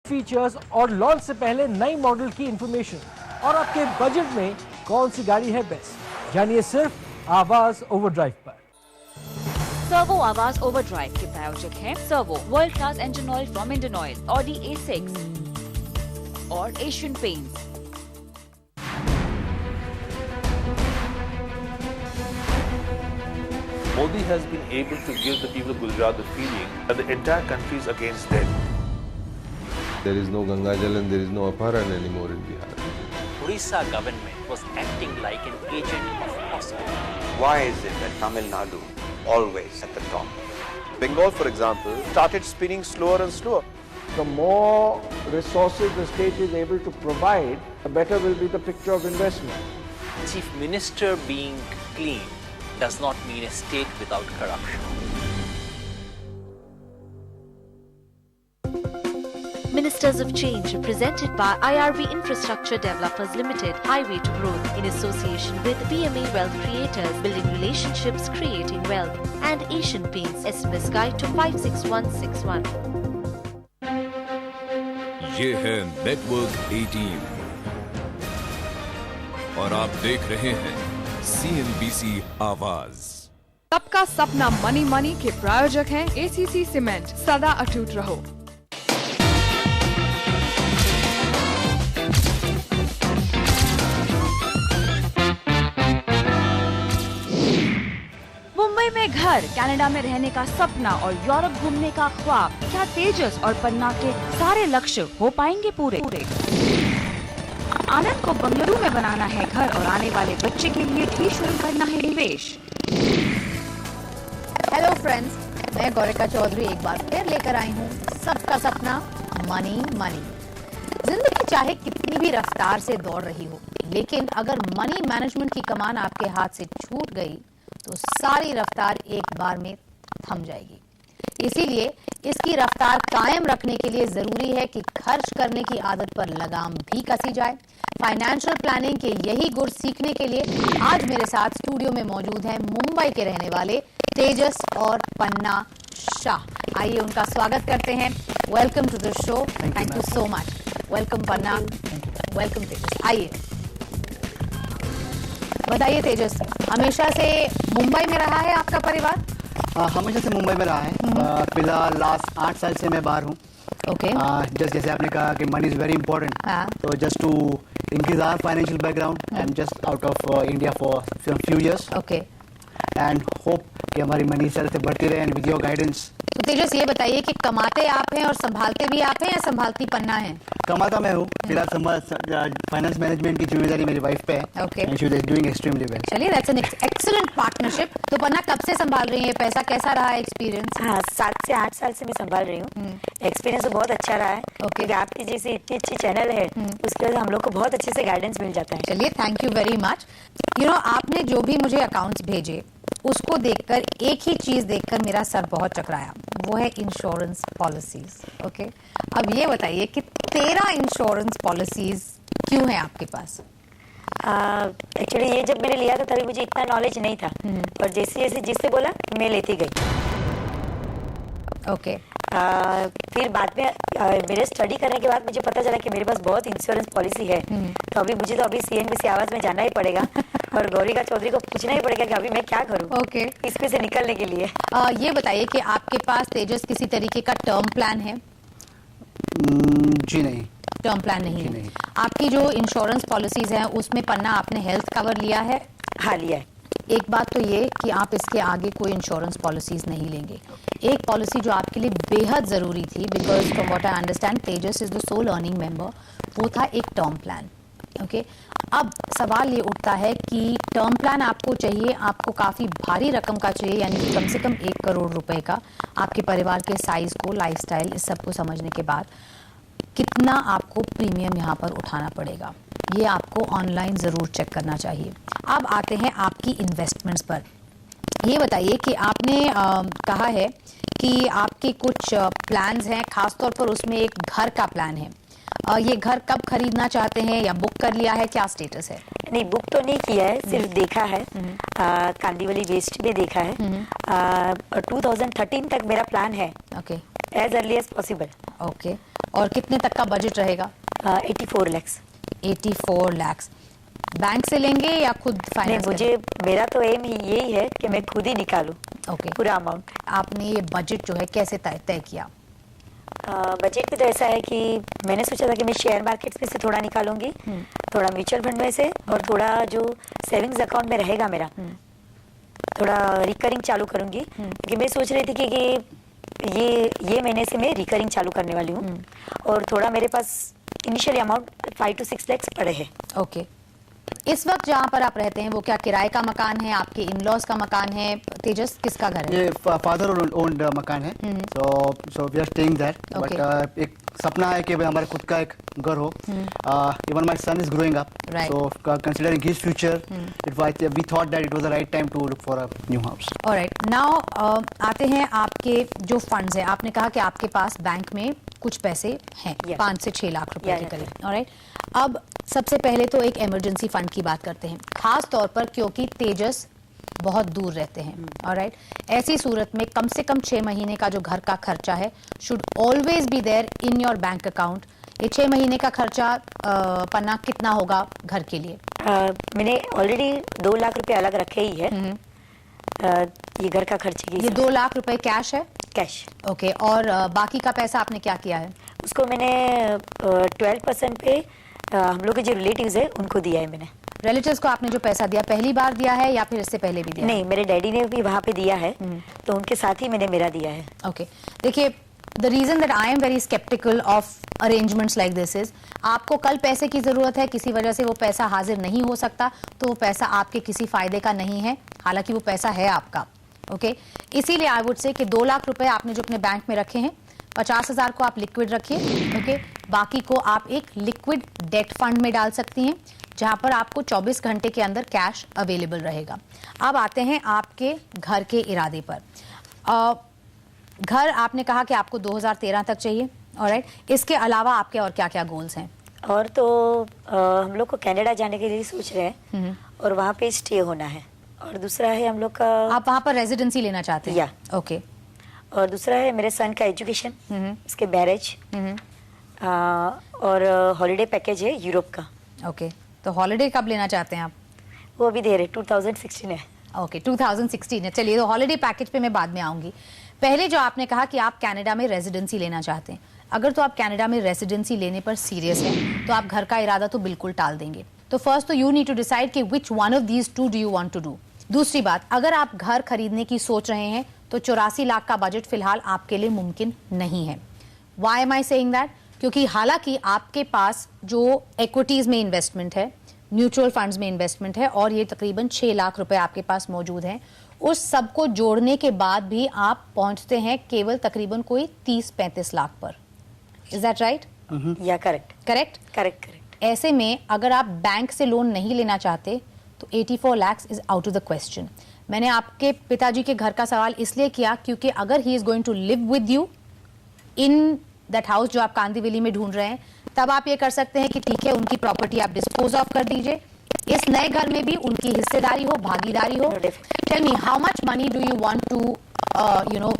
Features और launch से पहले नई मॉडल की इंफॉर्मेशन और आपके बजट में कौन सी गाड़ी है बेस्ट, जानिए सिर्फ आवाज ओवरड्राइव पर। सर्वो आवाज ओवरड्राइव के प्रायोजक हैं servo, world class engine oil from Indian oil, Audi A6 और Asian paints. Modi has been able to give the people of Gujarat the feeling that the entire country is against them. There is no Ganga Jal and there is no Aparan anymore in Bihar. Odisha government was acting like an agent of Moscow. Why is it that Tamil Nadu always at the top? Bengal, for example, started spinning slower and slower. The more resources the state is able to provide, the better will be the picture of investment. Chief Minister being clean does not mean a state without corruption. Ministers of Change represented by IRB Infrastructure Developers Limited, Highway to Growth, in association with PMA Wealth Creators, Building Relationships, Creating Wealth, and Asian Paints. SMS Guide to 56161. ये है network 18 और आप देख रहे हैं CNBC आवाज। सबका सपना मनी मनी के प्रायोजक हैं ACC सीमेंट। सदा अटूट रहो। मुंबई में घर, कनाडा में रहने का सपना और यूरोप घूमने का ख्वाब, क्या तेजस और पन्ना के सारे लक्ष्य हो पाएंगे पूरे? आनंद को बंगलुरु में बनाना है घर और आने वाले बच्चे के लिए भी शुरू करना है निवेश। हेलो फ्रेंड्स, मैं गौरिका चौधरी एक बार फिर लेकर आई हूँ सबका सपना मनी मनी। जिंदगी चाहे कितनी भी रफ्तार से दौड़ रही हो, लेकिन अगर मनी मैनेजमेंट की कमान आपके हाथ से छूट गई तो सारी रफ्तार एक बार में थम जाएगी। इसीलिए इसकी रफ्तार कायम रखने के लिए जरूरी है कि खर्च करने की आदत पर लगाम भी कसी जाए। फाइनेंशियल प्लानिंग के यही गुर सीखने के लिए आज मेरे साथ स्टूडियो में मौजूद हैं मुंबई के रहने वाले तेजस और पन्ना शाह। आइए उनका स्वागत करते हैं। Welcome to the show. Thank you so much. Welcome Panna, welcome Tejas. आइए बताइए तेजस, हमेशा से मुंबई में रहा है आपका परिवार? हमेशा से मुंबई में रहा है। फिलहाल लास्ट 8 साल से मैं बाहर हूँ। ओके। जस्ट जैसे आपने कहा कि मनी इज वेरी इंपॉर्टेंट, तो just to increase our financial background I am just out of India for few years. Okay. And hope कि हमारी मनी इस तरह से बढ़ती रहे एंड विद योर गाइडेंस। तो तेजस ये बताइए कि कमाते आप हैं और संभालते भी आप हैं या संभालती पन्ना है? कमाता मैं हूँ, फिलहाल फाइनेंस मैनेजमेंट की जिम्मेदारी मेरी वाइफ पे है। Okay. And she is doing extremely well. चलिए, दैट्स एन एक्सीलेंट पार्टनरशिप। तो पन्ना कब से संभाल रही है पैसा, कैसा रहा है एक्सपीरियंस? हाँ, 7 से 8 साल से मैं संभाल रही हूँ। एक्सपीरियंस तो बहुत अच्छा रहा है। ओके। आपकी जैसी इतनी अच्छी चैनल है, उसके वजह हम लोग को बहुत अच्छे से गाइडेंस मिल जाता है। चलिए, थैंक यू वेरी मच। आपने जो भी मुझे अकाउंट्स भेजे उसको देखकर एक ही चीज देखकर मेरा सर बहुत चकराया, वो है इंश्योरेंस पॉलिसीज। ओके, अब ये बताइए कि 13 इंश्योरेंस पॉलिसीज क्यों है आपके पास? एक्चुअली ये जब मैंने लिया था तभी मुझे इतना नॉलेज नहीं था, और जैसे जैसे जिससे बोला मैं लेती गई। ओके। फिर बाद में मेरे स्टडी करने के बाद मुझे पता चला कि मेरे पास बहुत इंश्योरेंस पॉलिसी है। तो अभी CNBC आवाज में जाना ही पड़ेगा और गौरिका चौधरी को पूछना ही पड़ेगा कि अभी मैं क्या करूं। ओके। इसमें से निकलने के लिए ये बताइए कि आपके पास तेजस किसी तरीके का टर्म प्लान है? जी नहीं, टर्म प्लान नहीं है। नहीं। आपकी जो इंश्योरेंस पॉलिसीज हैं उसमें पन्ना आपने हेल्थ कवर लिया है? हाँ, लिया है। एक बात तो ये कि आप इसके आगे कोई इंश्योरेंस पॉलिसीज नहीं लेंगे। एक पॉलिसी जो आपके लिए बेहद जरूरी थी, because from what I understand Tejas is the sole earning member, वो था एक टर्म प्लान। ओके, अब सवाल ये उठता है कि टर्म प्लान आपको चाहिए, आपको काफी भारी रकम का चाहिए, यानी कि कम से कम 1 करोड़ रुपए का। आपके परिवार के साइज को, लाइफस्टाइल, इस सब को समझने के बाद कितना आपको प्रीमियम यहाँ पर उठाना पड़ेगा, ये आपको ऑनलाइन ज़रूर चेक करना चाहिए। अब आते हैं आपकी इन्वेस्टमेंट्स पर। ये बताइए कि आपने कहा है कि आपके कुछ प्लान्स हैं, खासतौर पर उसमें एक घर का प्लान है। ये घर कब खरीदना चाहते हैं या बुक कर लिया है, क्या स्टेटस है? नहीं, बुक तो नहीं किया है, सिर्फ देखा है। कांदीवली वेस्ट में देखा है। 2013 तक मेरा प्लान है। Okay. As early as possible. Okay, और कितने तक का बजट रहेगा? 84 lakhs। 84 lakhs बैंक से लेंगे या खुद फाइनेंस? मुझे मेरा तो एम यही है कि मैं खुद ही निकालूं पूरा अमाउंट। आपने ये बजट जो है कैसे तय किया? बजट में तो ऐसा है कि मैंने सोचा था कि मैं शेयर मार्केट में से थोड़ा निकालूंगी, थोड़ा म्यूचुअल फंड में से, और थोड़ा जो सेविंग्स अकाउंट में रहेगा मेरा थोड़ा रिकरिंग चालू करूंगी। क्योंकि मैं सोच रही थी कि ये महीने से मैं रिकरिंग चालू करने वाली हूँ, और थोड़ा मेरे पास इनिशियल अमाउंट 5 to 6 lakhs पड़े हैं। ओके, इस वक्त जहाँ पर आप रहते हैं वो क्या किराए का मकान है, आपके इन-लॉज का मकान है? तेजस, किसका घर है? ये फादर ओन्ड मकान है, so we are staying there, but एक सपना है कि भाई हमारा खुद का एक घर हो। Even my son is growing up, so considering his future we thought that it was the right time to look for a new house. Alright, now आते हैं आपके जो फंड्स हैं। आपने कहा कि आपके पास बैंक में कुछ पैसे हैं, 5 से 6 लाख रुपए के करीब। ऑलराइट, अब सबसे पहले तो एक इमरजेंसी फंड की बात करते हैं, खास तौर पर क्योंकि तेजस बहुत दूर रहते हैं। ऑलराइट, ऐसी सूरत में कम से कम 6 महीने का जो घर का खर्चा है should always be there in your bank account. ये 6 महीने का खर्चा पन्ना कितना होगा घर के लिए? मैंने ऑलरेडी 2 लाख रुपए अलग रखे ही है ये घर का खर्चे की। ये 2 लाख रुपए कैश है? कैश। ओके, और बाकी का पैसा आपने क्या किया है? उसको मैंने 12% पे हम लोग के जो रिलेटिव्स है उनको दिया है मैंने। रिलेटिव्स को आपने जो पैसा दिया पहली बार दिया है या फिर इससे पहले भी दिया? नहीं, मेरे डैडी ने भी वहाँ पे दिया है, तो उनके साथ ही मैंने मेरा दिया है। ओके, देखिए, the reason that I am very sceptical of arrangements like this is, आपको कल पैसे की जरूरत है, किसी वजह से वो पैसा हाजिर नहीं हो सकता, तो वो पैसा आपके किसी फायदे का नहीं है, हालांकि वो पैसा है आपका। ओके, इसीलिए आई वुड से कि 2 लाख रुपए आपने जो अपने बैंक में रखे हैं, 50,000 को आप लिक्विड रखिए। ओके, बाकी को आप एक लिक्विड डेट फंड में डाल सकती हैं, जहां पर आपको 24 घंटे के अंदर कैश अवेलेबल रहेगा। अब आते हैं आपके घर के इरादे पर। घर आपने कहा कि आपको 2013 तक चाहिए। ऑलराइट, इसके अलावा आपके और क्या क्या गोल्स हैं? और तो हम लोग को कनाडा जाने के लिए सोच रहे हैं, और वहाँ पे स्टे होना है, और दूसरा है हम लोग का, आप वहाँ पर रेजिडेंसी लेना चाहते हैं? ओके, और दूसरा है मेरे सन का एजुकेशन, इसके मैरिज, और हॉलिडे पैकेज है यूरोप का। ओके, तो हॉलिडे कब लेना चाहते हैं आप? वो अभी दे रहे 2016 है। ओके, 2016 है। चलिए, तो हॉलिडे पैकेज पे मैं बाद में आऊंगी। पहले जो आपने कहा कि आप कनाडा में रेजिडेंसी लेना चाहते हैं, अगर तो आप कनाडा में रेजिडेंसी लेने पर सीरियस हैं तो आप घर का इरादा तो बिल्कुल टाल देंगे। तो फर्स्ट तो यू नीड टू डिसाइड कि which one of these two do you want to do. दूसरी बात, अगर आप घर खरीदने की सोच रहे हैं तो 84 लाख का बजट फिलहाल आपके लिए मुमकिन नहीं है। Why am I saying that? क्योंकि हालांकि आपके पास जो इक्विटीज में इन्वेस्टमेंट है, म्यूचुअल फंड्स में इन्वेस्टमेंट है, और ये तकरीबन 6 लाख रुपए आपके पास मौजूद हैं, उस सब को जोड़ने के बाद भी आप पहुंचते हैं केवल तकरीबन कोई 30-35 लाख पर। Is that right? या करेक्ट। ऐसे में अगर आप बैंक से लोन नहीं लेना चाहते तो 84 lakhs is out of the question. मैंने आपके पिताजी के घर का सवाल इसलिए किया क्योंकि अगर he is going to live with you in that house जो आप कांदिवली में ढूंढ रहे हैं, तब आप ये कर सकते हैं कि ठीक है, उनकी प्रॉपर्टी आप डिस्पोज ऑफ कर दीजिए, इस नए घर में भी उनकी हिस्सेदारी हो, भागीदारी हो। Tell me, how much money do you want to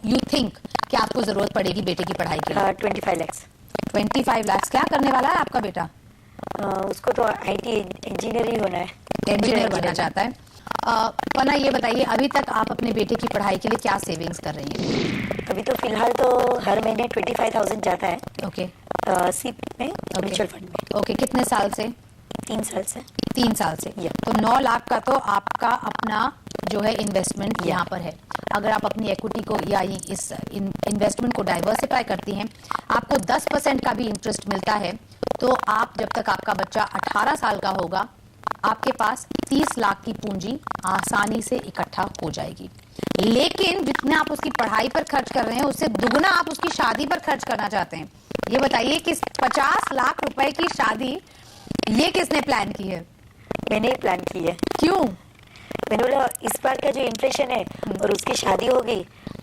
you think कि आपको जरूरत पड़ेगी बेटे की पढ़ाई के लिए? 25 lakhs। 25 lakhs। क्या करने वाला है आपका बेटा? उसको तो IT इंजीनियर ही होना है, इंजीनियर बनना चाहता है। पन्ना, ये बताइए, अभी तक आप अपने बेटे की पढ़ाई के लिए क्या सेविंग्स कर रही हैं? अभी तो फिलहाल तो हर महीने 25,000 जाता है। ओके, सीप में, म्यूचुअल फंड में। ओके, कितने साल से? 3 साल से। 3 साल से। तो 9 लाख का तो आपका अपना जो है इन्वेस्टमेंट यहाँ पर है। अगर आप अपनी इक्विटी को या इस इन्वेस्टमेंट को डाइवर्सिफाई करती हैं, आपको 10% का भी इंटरेस्ट मिलता है, तो आप जब तक आपका बच्चा 18 साल का होगा, आपके पास 30 लाख की पूंजी आसानी से इकट्ठा हो जाएगी। लेकिन जितना आप उसकी पढ़ाई पर खर्च कर रहे हैं, उससे दुगना आप उसकी शादी पर खर्च करना चाहते हैं। ये बताइए कि 50 लाख रुपए की शादी ये किसने प्लान की है? मैंने ही प्लान की है। क्यों? मैंने बोला इस बार का जो इन्फ्लेशन है और उसकी शादी होगी,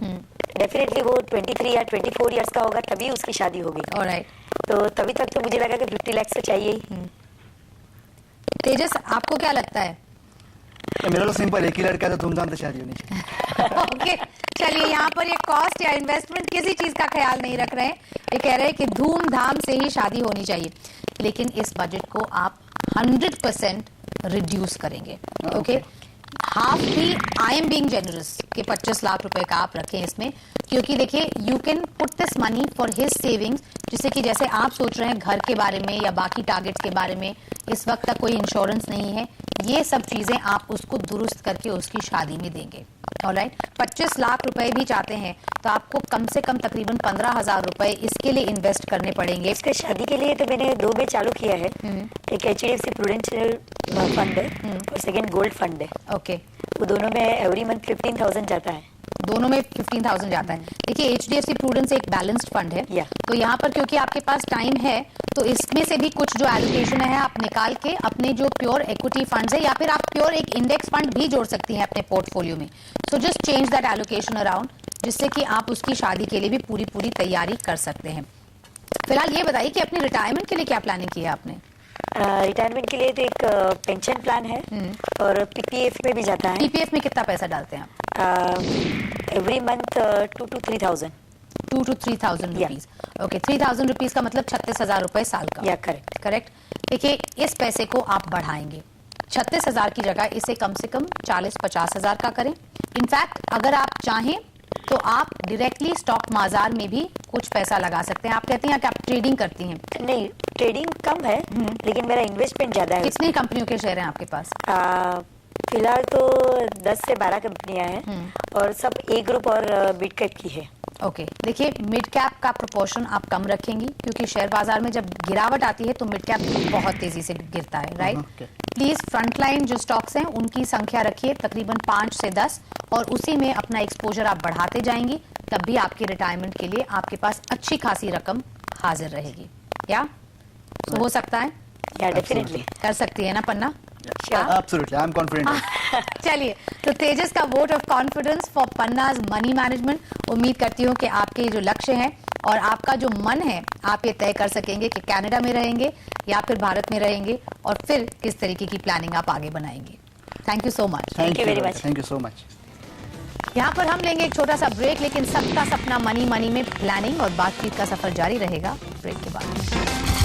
डेफिनेटली वो 23 या 24 इयर्स का होगा, तभी उसकी शादी होगी। ऑलराइट, तो तभी तक तो मुझे लगा कि 50 लाख तो चाहिए ही। तेजस, आपको क्या लगता है? मेरा तो सिंपल, एक ही लड़का है तो धूमधाम से शादी होनी चाहिए। ओके चलिए, यहाँ पर ये कॉस्ट या इन्वेस्टमेंट किसी चीज का ख्याल नहीं रख रहे हैं। ये कह रहे हैं कि धूमधाम से ही शादी होनी चाहिए, लेकिन इस बजट को आप 100% रिड्यूस करेंगे। ओके, हाफ भी आई एम बीइंग जेनरस कि 25 लाख रुपए का आप रखें इसमें, क्योंकि देखिए you can put this money for his savings, जिससे कि जैसे आप सोच रहे हैं घर के बारे में या बाकी टारगेट्स के बारे में, इस वक्त तक कोई इंश्योरेंस नहीं है, ये सब चीजें आप उसको दुरुस्त करके उसकी शादी में देंगे। ऑलराइट, 25 लाख रुपए भी चाहते हैं तो आपको कम से कम तकरीबन 15,000 रुपए इसके लिए इन्वेस्ट करने पड़ेंगे। इसके शादी के लिए तो मैंने 2 में चालू किया है, एक HDFC प्रूडेंशियल फंड है और सेकंड गोल्ड फंड है। ओके, वो दोनों में एवरी मंथ 15,000 जाता है। दोनों में 15,000 जाता है। देखिए HDFC प्रूडेंस एक बैलेंस्ड फंड है, तो यहाँ पर क्योंकि आपके पास टाइम है तो इसमें से भी कुछ जो एलोकेशन है आप निकाल के अपने जो प्योर इक्विटी फंड्स है, या फिर आप प्योर एक इंडेक्स फंड भी जोड़ सकती हैं अपने पोर्टफोलियो में। So just change that allocation around, जिससे कि आप उसकी शादी के लिए भी पूरी तैयारी कर सकते हैं। फिलहाल ये बताइए कि अपनी रिटायरमेंट के लिए क्या प्लानिंग की है आपने? रिटायरमेंट के लिए तो एक पेंशन प्लान है और PPF में भी जाता है। PPF में कितना पैसा डालते हैं आप? Every month 2 to 3,000। 2 to 3,000 rupees. Okay, 3,000 rupees का मतलब 36,000 रुपए साल का। या करेक्ट करेक्ट। देखिए इस पैसे को आप बढ़ाएंगे, 36,000 की जगह इसे कम से कम 40-50,000 का करें। इनफैक्ट अगर आप चाहें तो आप डायरेक्टली स्टॉक बाजार में भी कुछ पैसा लगा सकते हैं। आप कहती हैं कि आप ट्रेडिंग करती हैं? नहीं, ट्रेडिंग कम है लेकिन मेरा इन्वेस्टमेंट ज्यादा है। कितनी कंपनियों के शेयर हैं आपके पास? फिलहाल तो 10 से 12 कंपनियां हैं और सब ए ग्रुप और मिड कैप की है। ओके, देखिए मिड कैप का प्रोपोर्शन आप कम रखेंगी, क्योंकि शेयर बाजार में जब गिरावट आती है तो मिड कैप बहुत तेजी से गिरता है, राइट? प्लीज फ्रंटलाइन जो स्टॉक्स हैं उनकी संख्या रखिए तकरीबन 5 से 10, और उसी में अपना एक्सपोजर आप बढ़ाते जाएंगी, तब भी आपके रिटायरमेंट के लिए आपके पास अच्छी खासी रकम हाजिर रहेगी। या तो हो सकता है? या डेफिनेटली कर सकती है ना पन्ना? Absolutely, I'm confident. चलिए, तो तेजस का vote of confidence for Panna's money management. उम्मीद करती हूँ कि आपके जो लक्ष्य हैं और आपका जो मन है आप ये तय कर सकेंगे कि कनाडा में रहेंगे या फिर भारत में रहेंगे, और फिर किस तरीके की प्लानिंग आप आगे बनाएंगे। Thank you so much. Thank you very much. Thank you so much. यहाँ पर हम लेंगे एक छोटा सा ब्रेक, लेकिन सबका सपना मनी मनी में प्लानिंग और बातचीत का सफर जारी रहेगा ब्रेक के बाद।